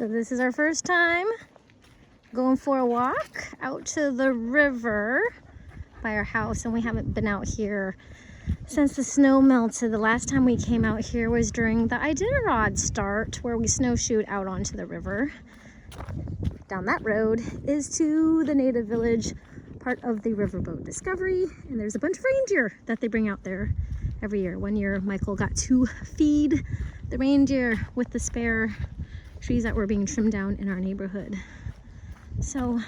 So this is our first time going for a walk out to the river by our house, and we haven't been out here since the snow melted. The last time we came out here was during the Iditarod start, where we snowshoed out onto the river. Down that road is to the native village, part of the riverboat discovery, and there's a bunch of reindeer that they bring out there every year. One year Michael got to feed the reindeer with the spare trees that were being trimmed down in our neighborhood. So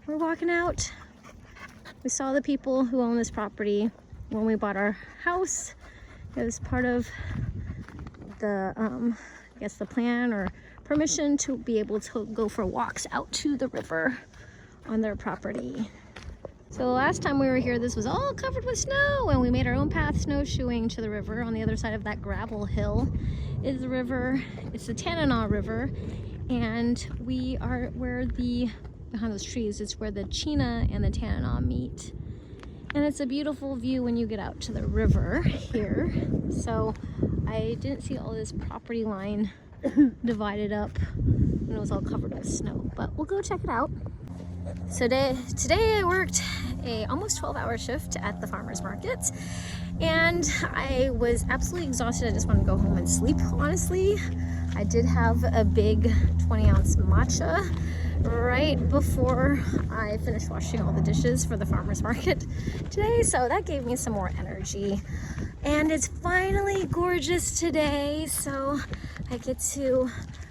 we're walking out. We saw the people who own this property when we bought our house. It was part of the I guess the plan or permission to be able to go for walks out to the river on their property. So the last time we were here, this was all covered with snow, and we made our own path snowshoeing to the river. On the other side of that gravel hill is the river. It's the Tanana River, and we are where behind those trees is where the Chena and the Tanana meet. And it's a beautiful view when you get out to the river here. So I didn't see all this property line divided up and it was all covered with snow, but we'll go check it out. So today I worked a almost 12-hour shift at the farmer's market, and I was absolutely exhausted. I just wanted to go home and sleep, honestly. I did have a big 20-ounce matcha right before I finished washing all the dishes for the farmer's market today, so that gave me some more energy. And it's finally gorgeous today, so I get to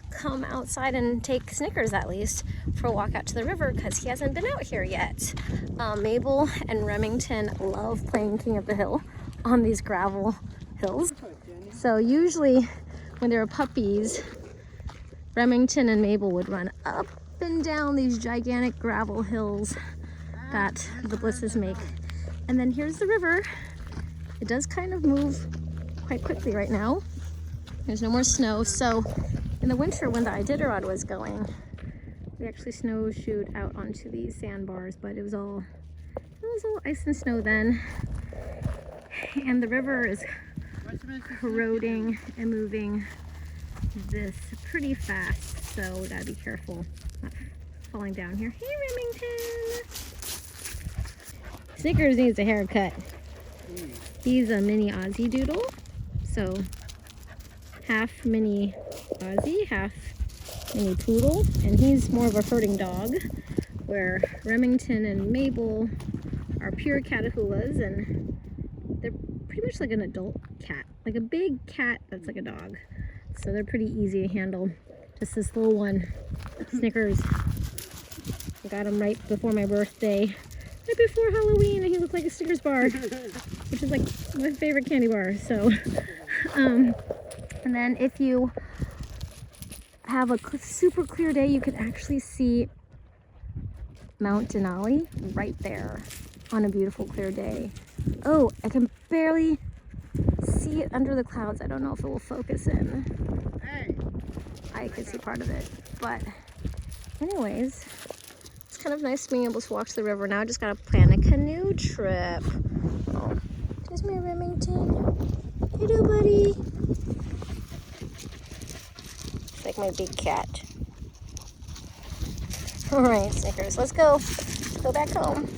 come outside and take Snickers at least for a walk out to the river because he hasn't been out here yet. Mabel and Remington love playing King of the Hill on these gravel hills. So usually when they were puppies, Remington and Mabel would run up and down these gigantic gravel hills that the Blisses make. And then here's the river. It does kind of move quite quickly right now. There's no more snow, so in the winter when the Iditarod was going, we actually snowshoed out onto these sandbars, but it was all ice and snow then. And the river is corroding and moving this pretty fast, so we gotta be careful not falling down here. Hey, Remington! Snickers needs a haircut. He's a mini Aussie doodle, so half mini Aussie, half mini poodle, and he's more of a herding dog, where Remington and Mabel are pure Catahoulas, and they're pretty much like an adult cat, like a big cat that's like a dog. So they're pretty easy to handle. Just this little one, Snickers. I got him right before my birthday, right before Halloween, and he looked like a Snickers bar, which is like my favorite candy bar. So, and then if you have a super clear day, you can actually see Mount Denali right there on a beautiful clear day. Oh, I can barely see it under the clouds. I don't know if it will focus in. I can see part of it, but anyways, it's kind of nice being able to walk to the river. Now I just gotta plan a canoe trip. Oh, there's my Remington. Hey, do, buddy. It's like my big cat. All right, Snickers, let's go. Let's go back home.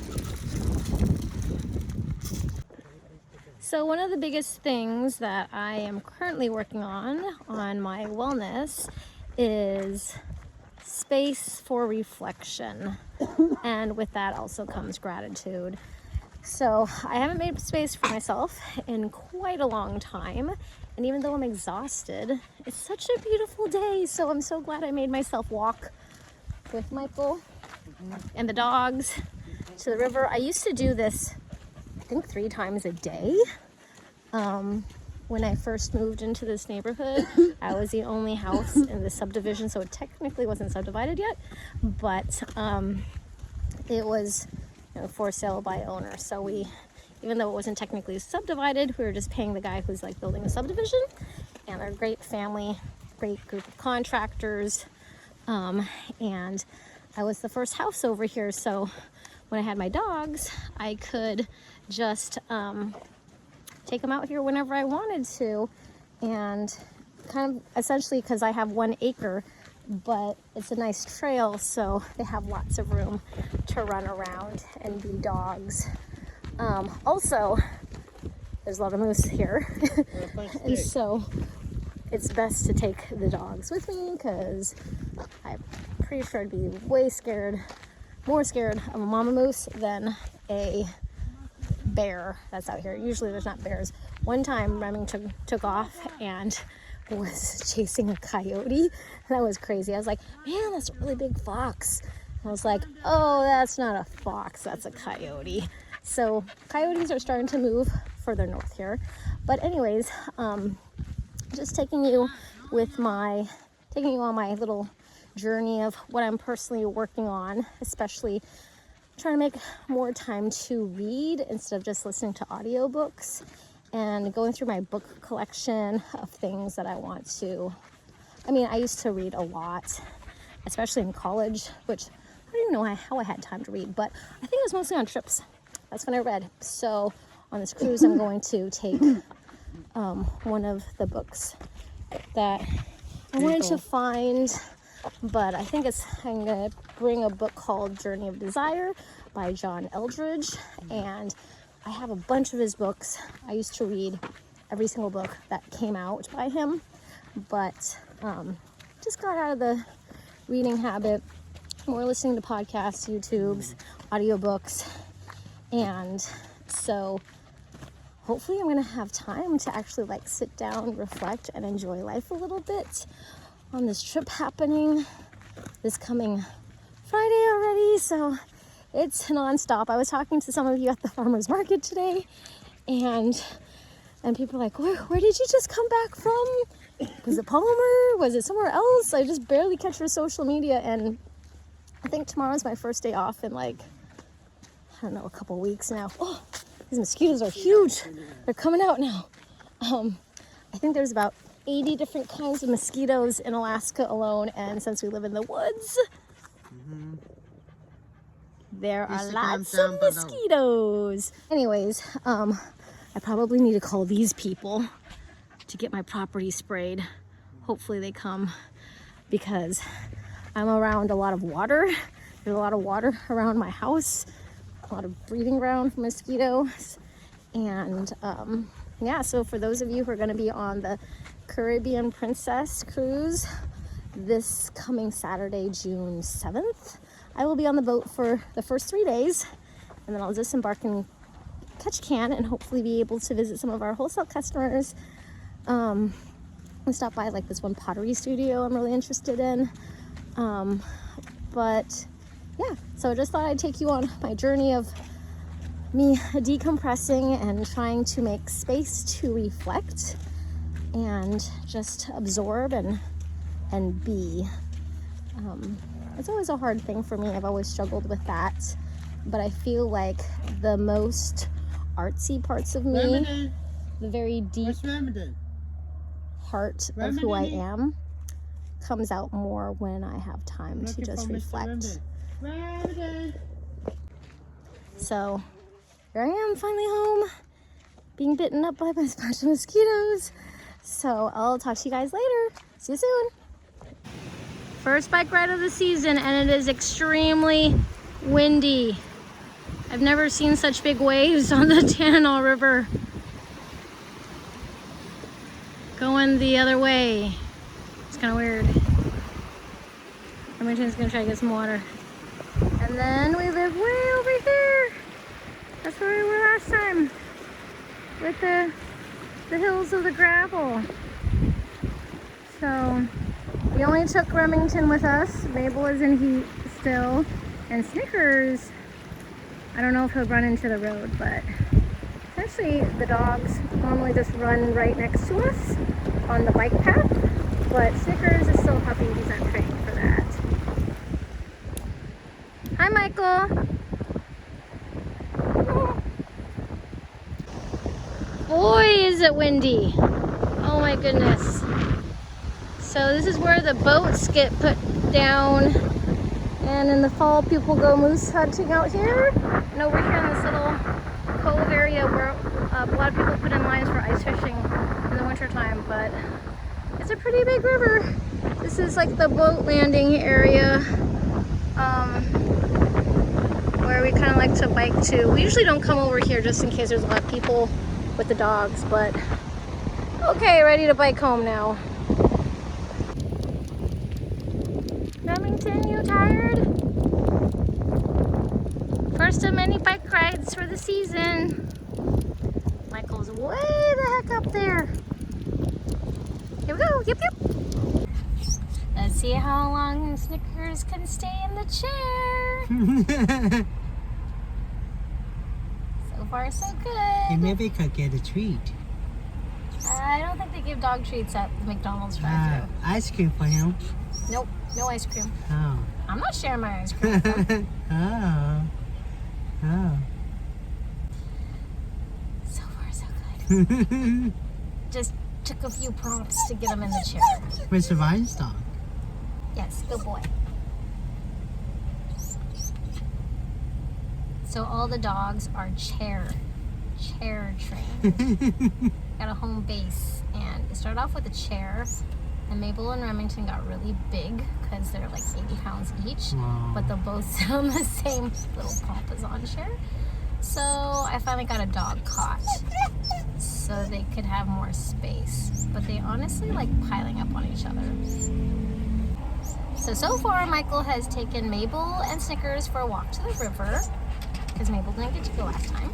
So one of the biggest things that I am currently working on my wellness is space for reflection. And with that also comes gratitude. So I haven't made space for myself in quite a long time. And even though I'm exhausted, it's such a beautiful day. So I'm so glad I made myself walk with Michael and the dogs to the river. I used to do this, I think 3 times a day. When I first moved into this neighborhood, I was the only house in the subdivision, so it technically wasn't subdivided yet, but it was, for sale by owner. So we, even though it wasn't technically subdivided, we were just paying the guy who's like building a subdivision, and they're a great family, great group of contractors, and I was the first house over here, so when I had my dogs, I could just take them out here whenever I wanted to, and kind of essentially because I have 1 acre but it's a nice trail, so they have lots of room to run around and be dogs. Also, there's a lot of moose here, and so it's best to take the dogs with me because I'm pretty sure I'd be way scared, more scared of a mama moose than a bear that's out here. Usually there's not bears. One time Remington took off and was chasing a coyote. That was crazy. I was like, man, that's a really big fox. I was like, oh, that's not a fox, that's a coyote. So coyotes are starting to move further north here. But anyways, just taking you on my little journey of what I'm personally working on, especially trying to make more time to read instead of just listening to audiobooks, and going through my book collection of things that I want to. I used to read a lot, especially in college, which I don't even know how I had time to read, but I think it was mostly on trips. That's when I read. So on this cruise, I'm going to take one of the books that I wanted to find, but I think I'm going to bring a book called Journey of Desire by John Eldridge, and I have a bunch of his books. I used to read every single book that came out by him, but just got out of the reading habit, more listening to podcasts, YouTubes, audiobooks, and so hopefully I'm going to have time to actually sit down, reflect, and enjoy life a little bit on this trip happening this coming Friday already. So it's nonstop. I was talking to some of you at the farmer's market today, and people are like, where did you just come back from? Was it Palmer? Was it somewhere else? I just barely catch your social media, and I think tomorrow's my first day off in I don't know, a couple weeks now. Oh, these mosquitoes are huge. They're coming out now. I think there's about 80 different kinds of mosquitoes in Alaska alone, and since we live in the woods, there are lots of mosquitoes. Anyways, I probably need to call these people to get my property sprayed. Hopefully they come, because I'm around a lot of water. There's a lot of water around my house, a lot of breeding ground for mosquitoes. And yeah, so for those of you who are going to be on the Caribbean Princess cruise this coming Saturday, June 7th, I will be on the boat for the first 3 days, and then I'll disembark in Ketchikan and hopefully be able to visit some of our wholesale customers. And stop by this one pottery studio I'm really interested in. But yeah, so I just thought I'd take you on my journey of me decompressing and trying to make space to reflect and just absorb and be. It's always a hard thing for me. I've always struggled with that, but I feel like the most artsy parts of me, the very deep heart of who I am, comes out more when I have time to just reflect. So here I am, finally home, being bitten up by a bunch of mosquitoes. So I'll talk to you guys later. See you soon. First bike ride of the season, and it is extremely windy. I've never seen such big waves on the Tanana River. Going the other way. It's kind of weird. Remington's gonna try to get some water. And then we live way over here. That's where we were last time. With the hills of the gravel. So we only took Remington with us. Mabel is in heat still. And Snickers, I don't know if he'll run into the road, but essentially the dogs normally just run right next to us on the bike path. But Snickers is still a puppy, he's not trained for that. Hi, Michael. Boy, is it windy. Oh my goodness. So this is where the boats get put down, and in the fall people go moose hunting out here. And over here in this little cove area where a lot of people put in lines for ice fishing in the winter time, but It's a pretty big river. This is like the boat landing area where we kind of like to bike to. We usually don't come over here just in case there's a lot of people with the dogs, but okay, ready to bike home now. Remington, you tired? First of many bike rides for the season. Michael's way the heck up there. Here we go, yep, yep. Let's see how long Snickers can stay in the chair. So far, so good. He maybe could get a treat. I don't think they give dog treats at the McDonald's drive-thru. Ice cream for him. Nope, no ice cream. Oh. I'm not sharing my ice cream with them. Oh. Oh. So far, so good. Just took a few prompts to get him in the chair. Where's Ryan's dog? Yes, good boy. So all the dogs are chair trained. Got a home base, and it started off with a chair, and Mabel and Remington got really big because they're like 80 pounds each. Wow. But they'll both sit on the same little Pompazon chair. So I finally got a dog cot so they could have more space. But they honestly like piling up on each other. So far Michael has taken Mabel and Snickers for a walk to the river because Mabel didn't get to go last time.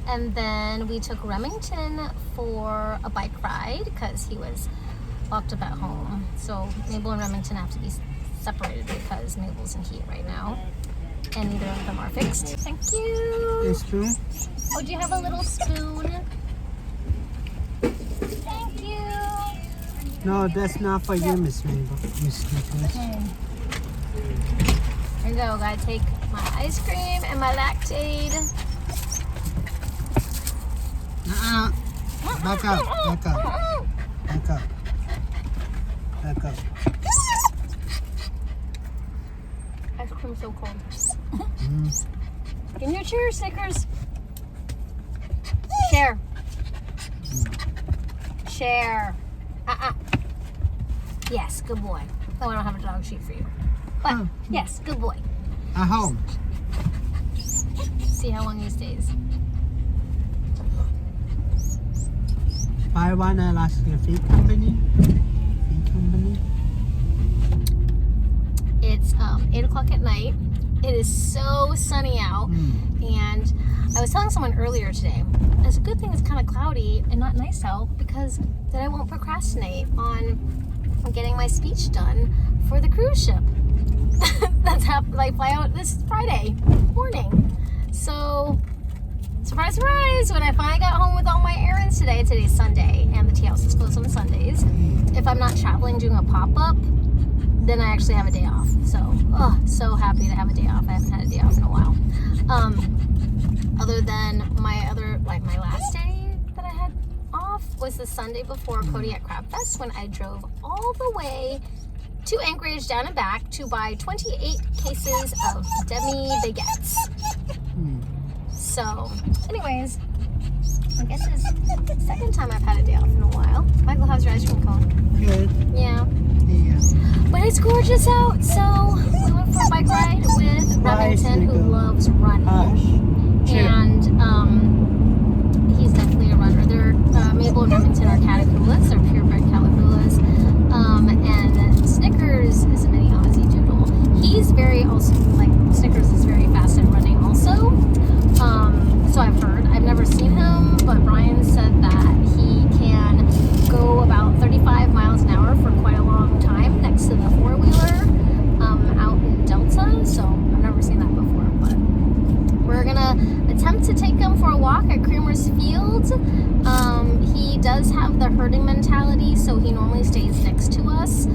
And then we took Remington for a bike ride because he was locked up at home. So Mabel and Remington have to be separated because Mabel's in heat right now. And neither of them are fixed. Thank you. A spoon? Oh, do you have a little spoon? Thank you. No, that's not for you, Miss Mabel. Miss Snickers. Okay. Here you go. Gotta take my ice cream and my Lactaid. Back up, back up, back up, back up. Ice cream's so cold. Get in your chair, Snickers. Chair. Chair. Yes, good boy. Oh, I don't have a dog treat for you. But, yes, good boy. At home. See how long he stays. Buy one Alaska feed company. Feed company. It's 8 o'clock at night. It is so sunny out. And I was telling someone earlier today, it's a good thing it's kind of cloudy and not nice out because then I won't procrastinate on getting my speech done for the cruise ship. That's happened. I fly out this Friday morning. So, surprise, surprise, when I finally got home with all my errands today, today's Sunday, and the tea house is closed on Sundays. If I'm not traveling doing a pop-up, then I actually have a day off. So, so happy to have a day off. I haven't had a day off in a while. Other than my last day that I had off was the Sunday before Kodiak Crab Fest when I drove all the way to Anchorage down and back to buy 28 cases of demi baguettes. So, anyways, I guess it's the second time I've had a day off in a while. Michael, how's your ice cream cone? Good. Yeah. Yeah. But it's gorgeous out, so we went for a bike ride with Remington, who loves running. And he's definitely a runner. Mabel and Remington are Catahoula's, they're purebred Catahoula's. And Snickers is a mini Aussie Doodle. He's Snickers is very fast at running also. So I've heard. I've never seen him, but Brian said that he can go about 35 miles an hour for quite a long time next to the four-wheeler out in Delta. So I've never seen that before, but we're gonna attempt to take him for a walk at Creamer's Field. He does have the herding mentality, so he normally stays next to us.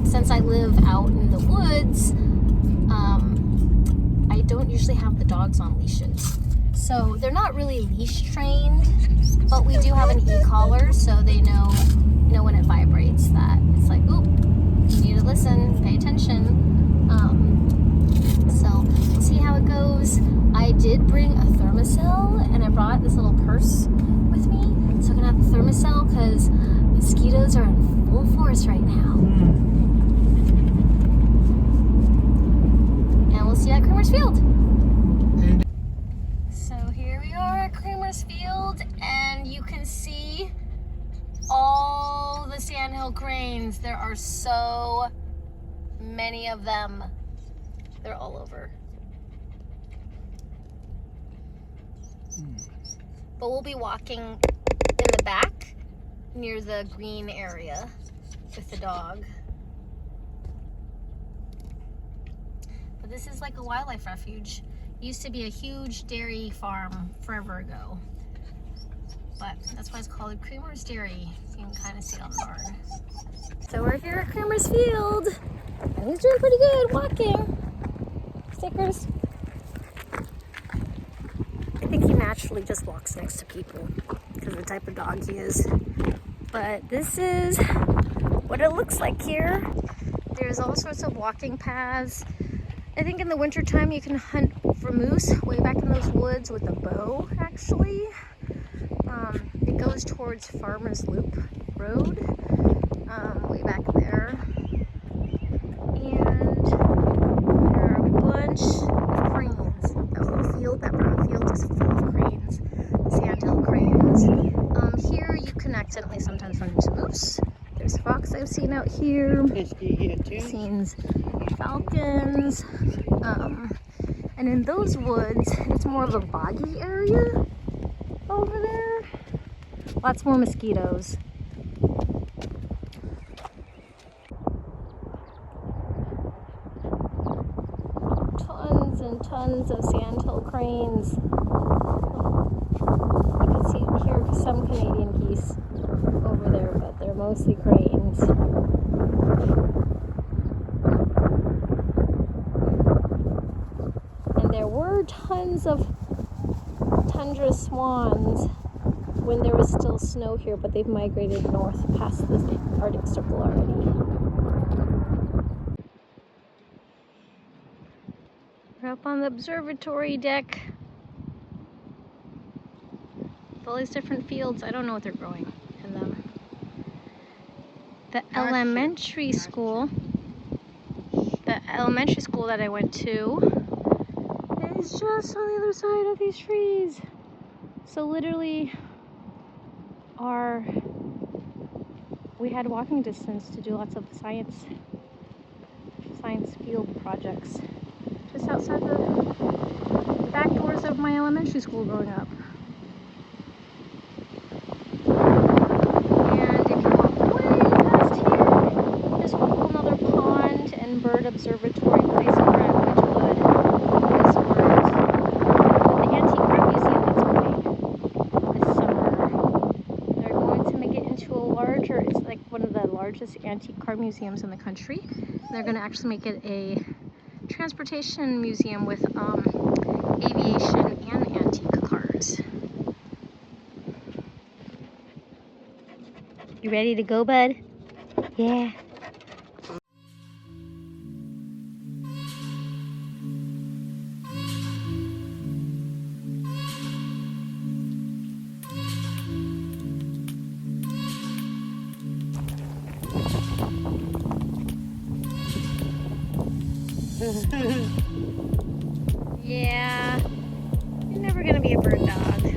Since I live out in the woods, I don't usually have the dogs on leashes. So they're not really leash trained, but we do have an e-collar, so they know when it vibrates that it's like, oh, you need to listen, pay attention. So we'll see how it goes. I did bring a thermocell, and I brought this little purse with me, so I can have the thermocell because Mosquitoes are in full force right now. And we'll see you at Creamer's Field. So here we are at Creamer's Field, and you can see all the sandhill cranes. There are so many of them. They're all over. But we'll be walking in the back near the green area with the dog. But this is like a wildlife refuge. It used to be a huge dairy farm forever ago. But that's why it's called Creamer's Dairy. You can kind of see it on the board. So we're here at Creamer's Field. And he's doing pretty good walking. Snickers. I think he naturally just walks next to people because of the type of dog he is. But this is what it looks like here. There's all sorts of walking paths. I think in the wintertime you can hunt for moose way back in those woods with a bow, actually. It goes towards Farmer's Loop Road, way back there. And there are a bunch of cranes. That little field, that brown field is full of cranes, sandhill cranes. Here you can accidentally sometimes run into moose. There's fox I've seen out here. I've seen falcons. And in those woods, it's more of a boggy area over there. Lots more mosquitoes. Tons and tons of sandhill cranes. You can see here some Canadian geese over there, but they're mostly cranes. And there were tons of tundra swans when there was still snow here, but they've migrated north past the Arctic Circle already. We're up on the observatory deck. With all these different fields, I don't know what they're growing in them. The elementary school that I went to is just on the other side of these trees. So literally we had walking distance to do lots of science field projects just outside the back doors of my elementary school growing up. And if you walk way past here, there's a whole nother pond and bird observatory place over at Ridgewood Resort. The antique art museum that's going this summer. They're going to make it into a larger, it's like one of the largest antique car museums in the country. They're going to actually make it a transportation museum with aviation and antique cars. You ready to go, bud? Yeah. Yeah, you're never gonna be a bird dog.